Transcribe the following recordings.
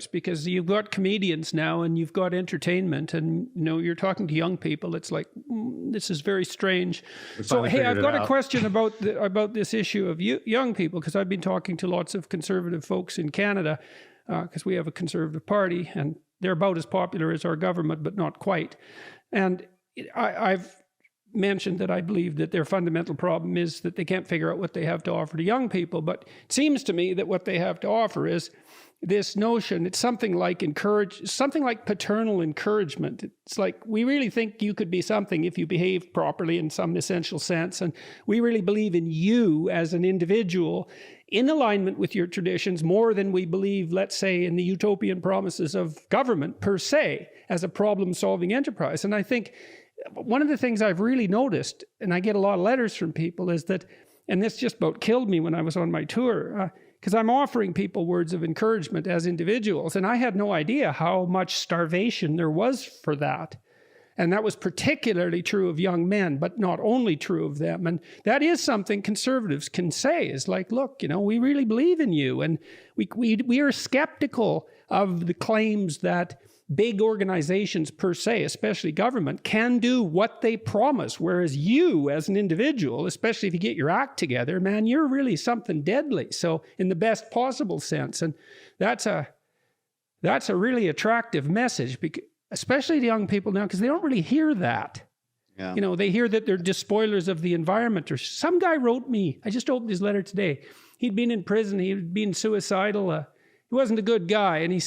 because you've got comedians now and you've got entertainment, and you're talking to young people. It's like, this is very strange. So hey, I've got a question about this issue of young people, because I've been talking to lots of conservative folks in Canada, because we have a conservative party and they're about as popular as our government, but not quite. And I've mentioned that I believe that their fundamental problem is that they can't figure out what they have to offer to young people. But it seems to me that what they have to offer is this notion. It's something like paternal encouragement. It's like, we really think you could be something if you behave properly in some essential sense. And we really believe in you as an individual in alignment with your traditions more than we believe, let's say, in the utopian promises of government per se as a problem-solving enterprise. And I think one of the things I've really noticed, and I get a lot of letters from people, is that, and this just about killed me when I was on my tour, because I'm offering people words of encouragement as individuals, and I had no idea how much starvation there was for that. And that was particularly true of young men, but not only true of them. And that is something conservatives can say, is like, look, we really believe in you. And we are skeptical of the claims that big organizations per se, especially government, can do what they promise. Whereas you as an individual, especially if you get your act together, man, you're really something deadly. So in the best possible sense. And that's a really attractive message, because especially to young people now, because they don't really hear that. Yeah. They hear that they're despoilers of the environment. Or some guy wrote me, I just opened his letter today. He'd been in prison, he'd been suicidal. He wasn't a good guy, and he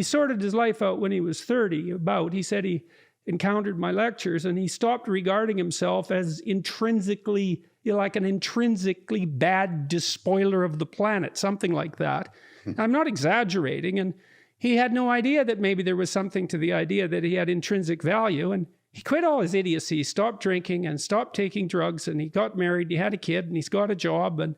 sorted his life out when he was 30, he said he encountered my lectures, and he stopped regarding himself as intrinsically, like an intrinsically bad despoiler of the planet, something like that. I'm not exaggerating, and he had no idea that maybe there was something to the idea that he had intrinsic value, and he quit all his idiocy, stopped drinking and stopped taking drugs, and he got married, he had a kid, and he's got a job, and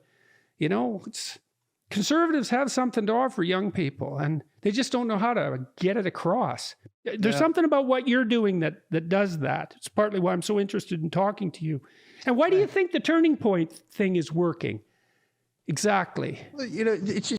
conservatives have something to offer young people, and they just don't know how to get it across. There's something about what you're doing that does that. It's partly why I'm so interested in talking to you. And why do you think the turning point thing is working? Exactly. Well, it's just